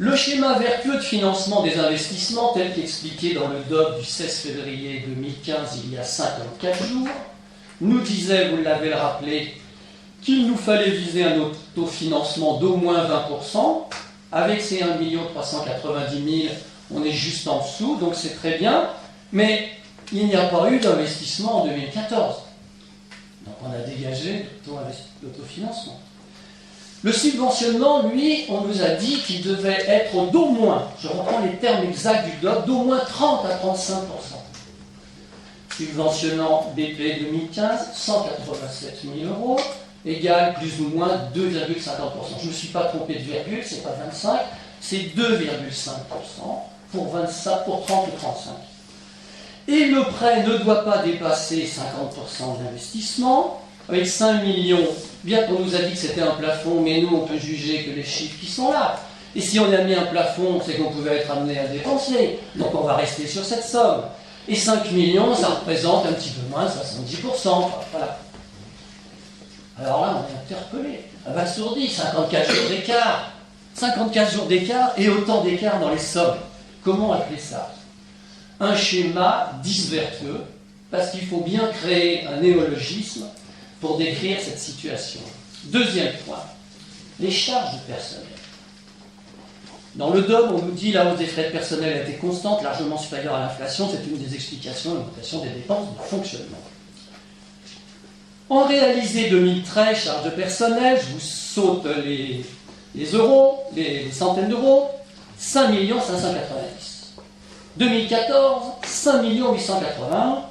Le schéma vertueux de financement des investissements, tel qu'expliqué dans le DOB du 16 février 2015, il y a 54 jours, nous disait, vous l'avez rappelé, qu'il nous fallait viser un autofinancement d'au moins 20%. Avec ces 1 390 000, on est juste en dessous, donc c'est très bien. Mais il n'y a pas eu d'investissement en 2014. Donc on a dégagé l'autofinancement. Le subventionnement, lui, on nous a dit qu'il devait être d'au moins, je reprends les termes exacts du DOC, d'au moins 30 à 35%. Subventionnant BP 2015, 187 000 euros, égale plus ou moins 2,50%. Je ne me suis pas trompé de virgule, c'est pas 25, c'est 2,5% pour 30 ou 35. Et le prêt ne doit pas dépasser 50% d'investissement. Avec 5 millions, bien qu'on nous a dit que c'était un plafond, mais nous, on peut juger que les chiffres qui sont là. Et si on a mis un plafond, c'est qu'on pouvait être amené à dépenser. Donc on va rester sur cette somme. Et 5 millions, ça représente un petit peu moins de 70%. Voilà. Alors là, on est interpellé. Abasourdi, 54 jours d'écart. 54 jours d'écart et autant d'écart dans les sommes. Comment appeler ça? Un schéma disvertueux, parce qu'il faut bien créer un néologisme pour décrire cette situation. Deuxième point, les charges de personnel. Dans le DOM, on nous dit la hausse des frais de personnel a été constante, largement supérieure à l'inflation. C'est une des explications de l'augmentation des dépenses de fonctionnement. En réalisé 2013, charges de personnel, je vous saute les euros, les centaines d'euros, 5 590. 2014, 5 880.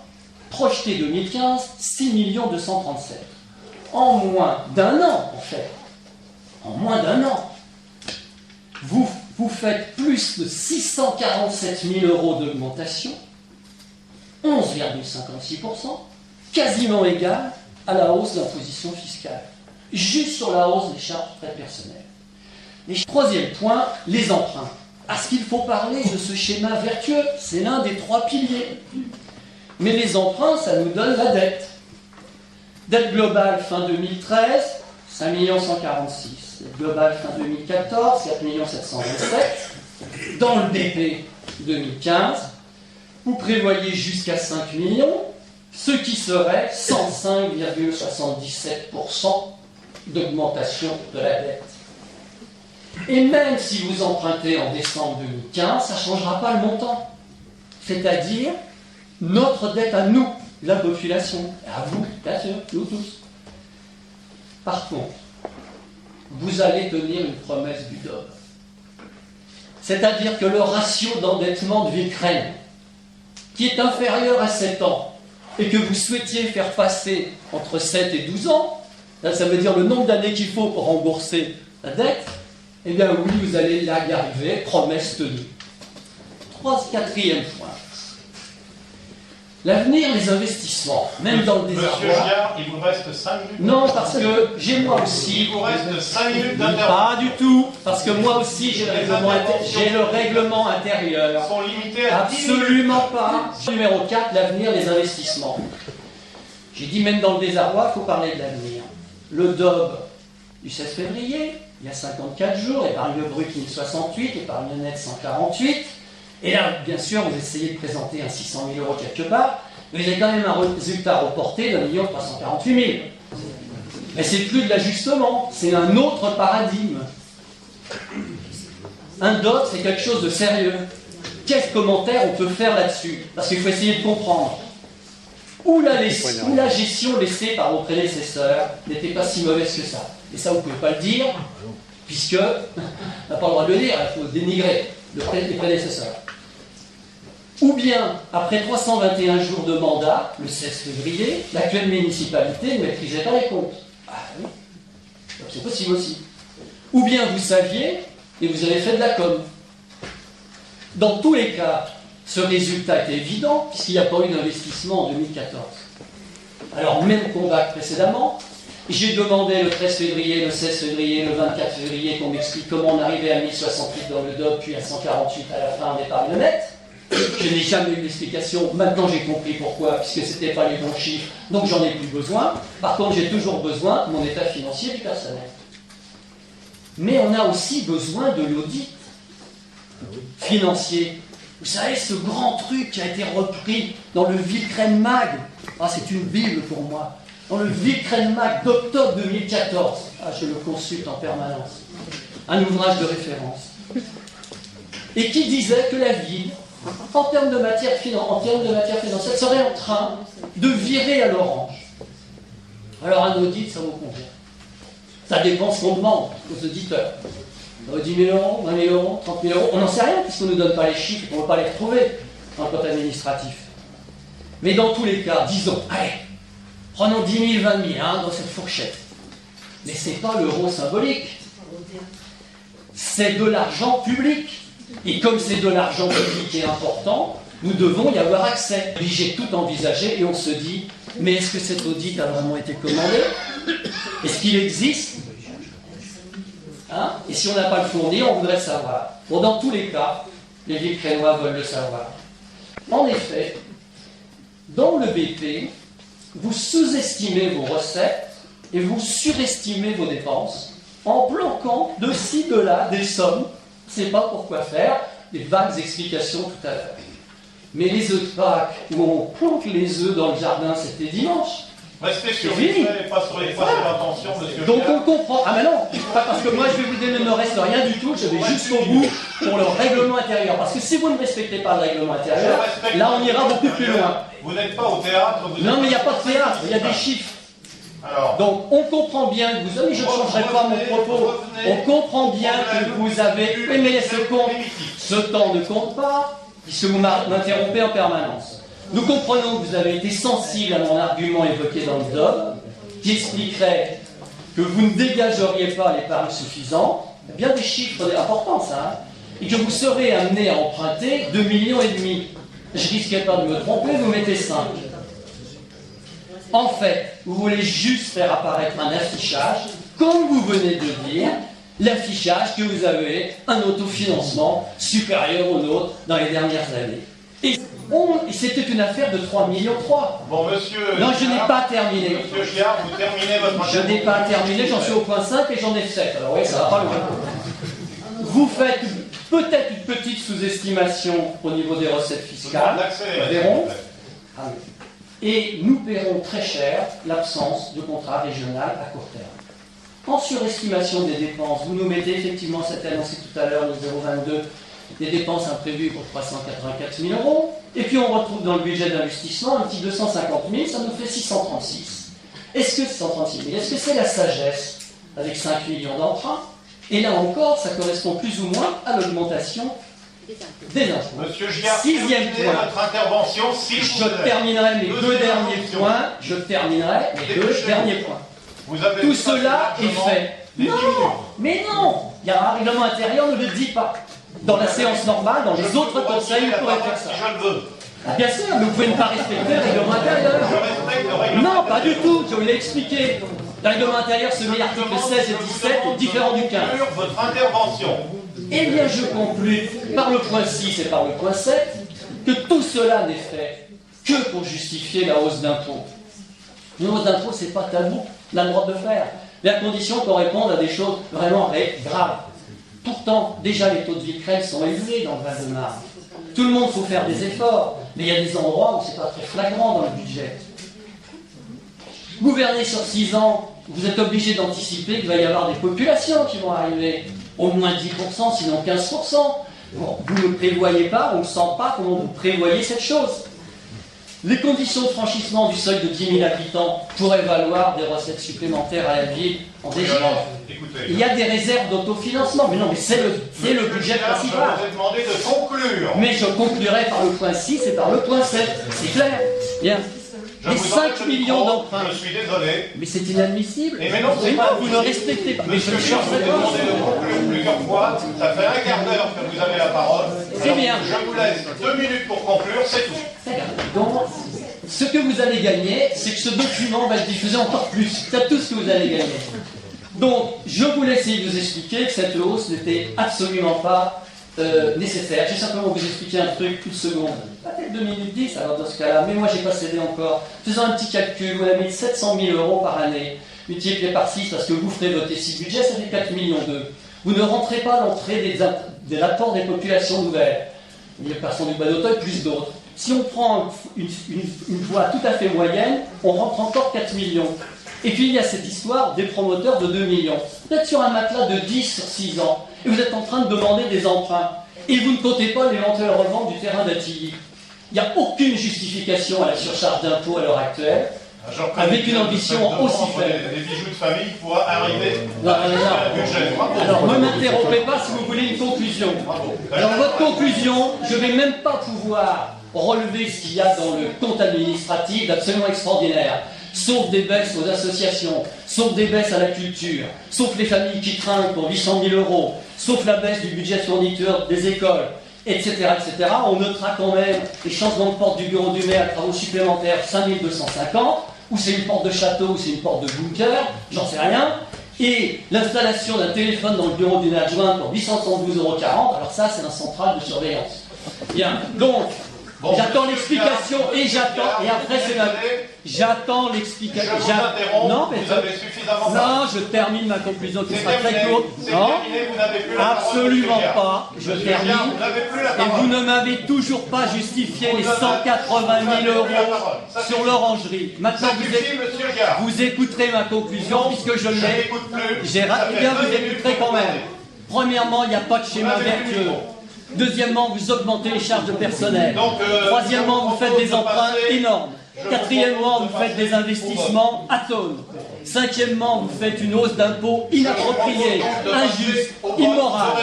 Projeté 2015, 6 237. En moins d'un an, en fait. En moins d'un an. Vous faites plus de 647 000 euros d'augmentation, 11,56%, quasiment égal à la hausse de l'imposition fiscale. Juste sur la hausse des charges de frais personnels. Troisième point, les emprunts. Est-ce qu'il faut parler de ce schéma vertueux? C'est l'un des 3 piliers. Mais les emprunts, ça nous donne la dette. Dette globale fin 2013, 5 146. Dette globale fin 2014, 4 727. Dans le BP 2015, vous prévoyez jusqu'à 5 millions, ce qui serait 105,77% d'augmentation de la dette. Et même si vous empruntez en décembre 2015, ça ne changera pas le montant. C'est-à-dire notre dette à nous, la population, à vous, bien sûr, nous tous. Par contre, vous allez tenir une promesse du DOB. C'est-à-dire que le ratio d'endettement de l'Ukraine, qui est inférieur à 7 ans, et que vous souhaitiez faire passer entre 7 et 12 ans, là, ça veut dire le nombre d'années qu'il faut pour rembourser la dette, eh bien oui, vous allez y arriver, promesse tenue. Quatrième point. L'avenir des investissements, même dans le désarroi... Monsieur Giard, il vous reste 5 minutes. Non, parce que j'ai moi aussi... Il vous reste 5 minutes d'intervention. Pas du tout, parce que moi aussi j'ai le règlement intérieur. Ils sont limités à 10 minutes. Absolument pas. Numéro 4, l'avenir des investissements. J'ai dit même dans le désarroi, il faut parler de l'avenir. Le DOB du 16 février, il y a 54 jours, épargne brute 1068, épargne nette 148. Et là, bien sûr, vous essayez de présenter un 600 000 euros quelque part, mais vous avez quand même un résultat reporté d'1 348 000. Mais c'est plus de l'ajustement, c'est un autre paradigme. Un DOT, c'est quelque chose de sérieux. Quel commentaire on peut faire là-dessus? Parce qu'il faut essayer de comprendre. Où la gestion laissée par vos prédécesseurs n'était pas si mauvaise que ça. Et ça, vous ne pouvez pas le dire, puisque on n'a pas le droit de le dire, il faut dénigrer les prédécesseurs. Ou bien, après 321 jours de mandat, le 16 février, l'actuelle municipalité ne maîtrisait pas les comptes. Ah oui, c'est possible aussi. Ou bien vous saviez et vous avez fait de la com. Dans tous les cas, ce résultat était évident puisqu'il n'y a pas eu d'investissement en 2014. Alors, même combat que précédemment, j'ai demandé le 13 février, le 16 février, le 24 février qu'on m'explique comment on arrivait à 1068 dans le DOB, puis à 148 à la fin en épargne nette. Je n'ai jamais eu d'explication. Maintenant, j'ai compris pourquoi, puisque ce n'était pas les bons chiffres, donc j'en ai plus besoin. Par contre, j'ai toujours besoin de mon état financier du personnel. Mais on a aussi besoin de l'audit. financier. Vous savez, ce grand truc qui a été repris dans le Wilkren Mag, ah, c'est une bible pour moi, dans le Wilkren Mag d'octobre 2014, ah, je le consulte en permanence, un ouvrage de référence, et qui disait que la ville, en termes de matière financière, serait en train de virer à l'orange. Alors un audit, ça vous convient. Ça dépend ce qu'on demande aux auditeurs. 10 000 euros, 20 000 euros, 30 000 euros, on n'en sait rien puisqu'on ne nous donne pas les chiffres, on ne peut pas les retrouver dans le code administratif. Mais dans tous les cas, disons, allez, prenons 10 000, 20 000 dans cette fourchette. Mais ce n'est pas l'euro symbolique, c'est de l'argent public. Et comme c'est de l'argent public et important, nous devons y avoir accès. J'ai tout envisagé et on se dit, mais est-ce que cet audit a vraiment été commandé? Est-ce qu'il existe? Et si on n'a pas le fourni, on voudrait le savoir. Bon, dans tous les cas, les Wilkrenois veulent le savoir. En effet, dans le BP, vous sous-estimez vos recettes et vous surestimez vos dépenses en planquant de ci, de là des sommes. On ne sait pas pourquoi faire, des vagues explications tout à l'heure. Mais les œufs de Pâques, où on plante les œufs dans le jardin, c'était dimanche. Restez sur les faits et pas sur les faits de l'intention, monsieur. Donc on comprend. Ah mais non, pas parce que moi je vais vous dire, il ne me reste rien du tout, je vais jusqu'au bout pour le règlement intérieur. Parce que si vous ne respectez pas le règlement intérieur, là on ira beaucoup plus loin. Vous n'êtes pas au théâtre, vous Non mais il n'y a pas de théâtre, il y a des chiffres. Alors, donc on comprend bien que vous avez, je ne changerai pas mon propos, on comprend bien que vous avez, oui mais laissez compte, ce temps ne compte pas, puisque vous m'interrompez en permanence. Nous comprenons que vous avez été sensible à mon argument évoqué dans le DOM, qui expliquerait que vous ne dégageriez pas l'épargne suffisante, bien des chiffres importants ça, et que vous serez amené à emprunter 2,5 millions. Je risquais pas de me tromper, vous mettez 5. En fait, vous voulez juste faire apparaître un affichage, comme vous venez de dire, l'affichage que vous avez un autofinancement supérieur au nôtre dans les dernières années. Et c'était une affaire de 3,3 millions. Bon, monsieur... Non, je n'ai pas terminé. Monsieur Giard, vous terminez votre intervention. Je n'ai pas terminé, j'en suis au point 5 et j'en ai 7. Alors oui, ça va pas loin. Vous faites peut-être une petite sous-estimation au niveau des recettes fiscales. Nous verrons. Et nous paierons très cher l'absence de contrat régional à court terme. En surestimation des dépenses, vous nous mettez effectivement, c'était annoncé tout à l'heure, le 0,22, des dépenses imprévues pour 384 000 euros. Et puis on retrouve dans le budget d'investissement un petit 250 000, ça nous fait 636. Est-ce que 636 000, est-ce que c'est la sagesse avec 5 millions d'emprunts? Et là encore, ça correspond plus ou moins à l'augmentation des impôts. Monsieur Giard, sixième point. Votre intervention, je terminerai mes deux derniers points. Je terminerai mes deux derniers points. Tout cela est fait. Non, mais non, il y a un règlement intérieur, ne le dit pas. Dans la séance normale, dans les autres conseils, vous pourrez faire ça. Je le veux. Bien sûr, mais vous pouvez ne pas respecter le règlement intérieur. Je respecte le règlement. Non, pas du tout, je vous l'ai expliqué. Le règlement intérieur, celui articles 16 et 17, est différent du 15. Votre intervention. Eh bien, je conclus par le point 6 et par le point 7 que tout cela n'est fait que pour justifier la hausse d'impôts. Une hausse d'impôts, c'est pas tabou, on a le droit de le faire, mais à condition qu'on réponde à des choses vraiment graves. Pourtant, déjà, les taux de Wilkren sont élevés dans le Val-de-Marne. Tout le monde faut faire des efforts, mais il y a des endroits où c'est pas très flagrant dans le budget. Gouverner sur 6 ans, vous êtes obligé d'anticiper qu'il va y avoir des populations qui vont arriver, au moins 10%, sinon 15%. Bon, vous ne prévoyez pas, on ne sent pas comment vous prévoyez cette chose. Les conditions de franchissement du seuil de 10 000 habitants pourraient valoir des recettes supplémentaires à la ville en dégel. Il y a des réserves d'autofinancement, mais non, mais c'est le budget principal. Je vous ai demandé de conclure. Mais je conclurai par le point 6 et par le point 7, c'est clair. Bien. Les 5 millions d'emprunts. Je suis désolé. Mais c'est inadmissible. Mais non, c'est pas vous ne respectez pas. Monsieur, je vous ai demandé de conclure plusieurs fois. Ça fait un quart d'heure que vous avez la parole. C'est bien. Je vous laisse 2 minutes pour conclure, c'est tout. Donc, ce que vous allez gagner, c'est que ce document va être diffusé encore plus. C'est tout ce que vous allez gagner. Donc, je voulais essayer de vous expliquer que cette hausse n'était absolument pas nécessaire. J'ai simplement vous expliquer un truc, une seconde. Peut-être 2 minutes 10 alors dans ce cas-là, mais moi j'ai pas cédé encore. Faisons un petit calcul, vous avez mis 700 000 euros par année, multiplié par 6 parce que vous ferez voter 6 budgets, ça fait 4 millions d'euros. Vous ne rentrez pas l'entrée de l'apport des populations nouvelles. Les personnes du bas d'Auteuil plus d'autres. Si on prend une voie tout à fait moyenne, on rentre encore 4 millions. Et puis il y a cette histoire des promoteurs de 2 millions. Vous êtes sur un matelas de 10 sur 6 ans, et vous êtes en train de demander des emprunts. Et vous ne comptez pas l'éventuelle revente du terrain d'Attilly. Il n'y a aucune justification à la surcharge d'impôts à l'heure actuelle, avec une ambition aussi faible. Des bijoux de famille pour arriver Non. à un budget. Alors ne m'interrompez pas si vous voulez une conclusion. Dans votre conclusion, je ne vais même pas pouvoir relever ce qu'il y a dans le compte administratif d'absolument extraordinaire. Sauf des baisses aux associations, sauf des baisses à la culture, sauf les familles qui trinquent pour 800 000 €, sauf la baisse du budget fourniture des écoles, etc., etc. On notera quand même les changements de porte du bureau du maire, travaux supplémentaires 5250, ou c'est une porte de château, ou c'est une porte de bunker, j'en sais rien. Et l'installation d'un téléphone dans le bureau d'une adjointe pour 872,40 €, alors ça c'est un central de surveillance. Bien, donc, j'attends l'explication et j'attends, et après c'est ma... J'attends l'explication. Je vous interromps, Non, mais vous avez suffisamment non, je termine ma conclusion qui sera très terminé. courte. C'est Non, terminé, vous n'avez plus la absolument parole, pas. Je Monsieur termine. Gard, vous n'avez plus la Et parole. vous ne m'avez toujours pas justifié les 180 000 € sur l'orangerie. Maintenant, Ça suffit, monsieur Gard. vous écouterez ma conclusion puisque je Je l'ai. n'écoute plus. Eh bien, vous écouterez quand même. Premièrement, il n'y a pas de schéma vertueux. Deuxièmement, vous augmentez les charges de personnel. Troisièmement, vous faites des emprunts énormes. Quatrièmement, vous faites des investissements atomes. Cinquièmement, vous faites une hausse d'impôts inappropriée, injuste, immorale.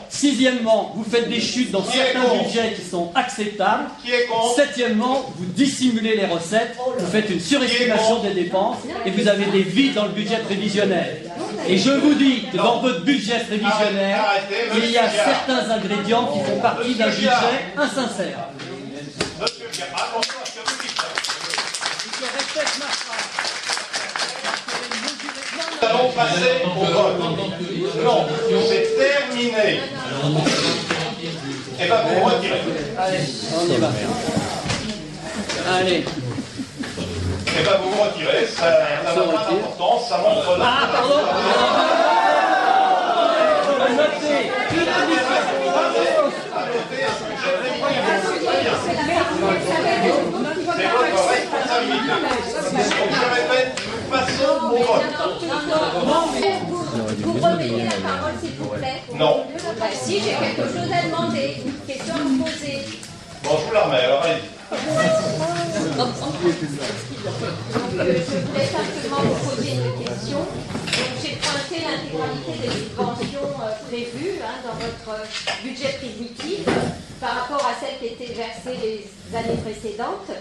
Sixièmement, vous faites des chutes dans certains budgets qui sont acceptables. Septièmement, vous dissimulez les recettes, vous faites une surestimation des dépenses et vous avez des vides dans le budget prévisionnel. Et je vous dis que dans votre budget prévisionnel, il y a certains ingrédients qui font partie d'un budget insincère. Monsieur Gard, attention à ce que vous dites. Je répète ma phrase. Nous allons passer au vote. Non, c'est terminé. Eh bien, vous retirez. Allez, on y va. Allez. Eh bien, vous retirez. Ça n'a pas d'importance. Ça montre la... Ah, pardon. Notez. C'est votre responsabilité. Donc je répète, nous passons au vote. Vous remettez la parole, s'il vous plaît. Non. Bah, si, j'ai quelque chose à demander, une question à vous poser. Bon, je vous la remets, alors allez-y. Je voulais simplement vous poser une question. Donc, j'ai pointé l'intégralité des subventions prévues dans votre budget primitif par rapport à celles qui étaient versées les années précédentes.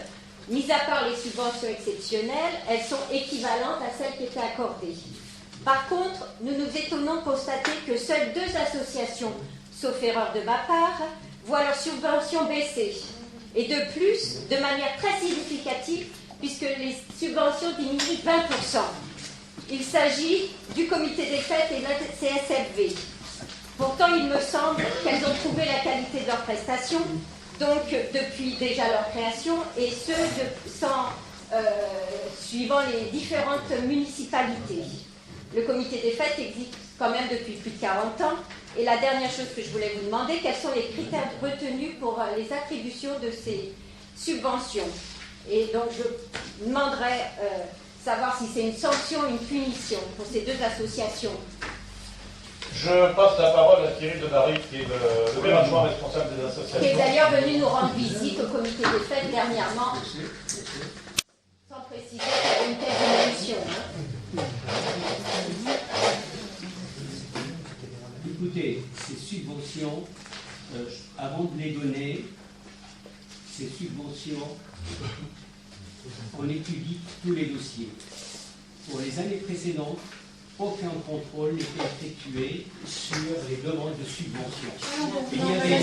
Mis à part les subventions exceptionnelles, elles sont équivalentes à celles qui étaient accordées. Par contre, nous nous étonnons de constater que seules 2 associations, sauf erreur de ma part, voient leurs subventions baisser. Et de plus, de manière très significative, puisque les subventions diminuent de 20%. Il s'agit du comité des fêtes et de la CSFV. Pourtant, il me semble qu'elles ont trouvé la qualité de leurs prestations, donc depuis déjà leur création, et ce, suivant les différentes municipalités. Le comité des fêtes existe quand même depuis plus de 40 ans. Et la dernière chose que je voulais vous demander, quels sont les critères retenus pour les attributions de ces subventions? Et donc je demanderais savoir si c'est une sanction ou une punition pour ces 2 associations. Je passe la parole à Thierry Denary, qui est le adjoint responsable des associations. Qui est d'ailleurs venu nous rendre visite au comité des fêtes dernièrement, sans préciser qu'il y avait une telle évolution. Écoutez, ces subventions, avant de les donner, ces subventions, on étudie tous les dossiers. Pour les années précédentes, aucun contrôle n'était effectué sur les demandes de subventions. Il y avait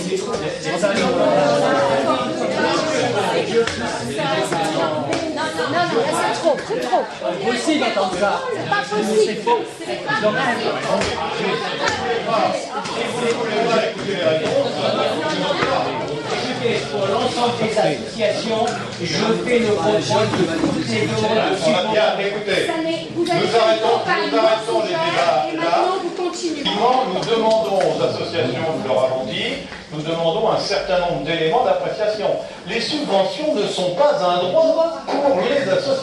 Non, c'est trop, c'est trop. Aussi d'entendre ça. C'est pas possible. C'est pas possible. pour l'ensemble des associations, je fais le contrôle de toutes les demandes de subventions. Écoutez, Vous avez Nous fait arrêtons par les une débats mensongère et là. maintenant vous continuez. Effectivement, nous demandons aux associations, vous leur avons dit, nous demandons un certain nombre d'éléments d'appréciation. Les subventions ne sont pas un droit pour les associations.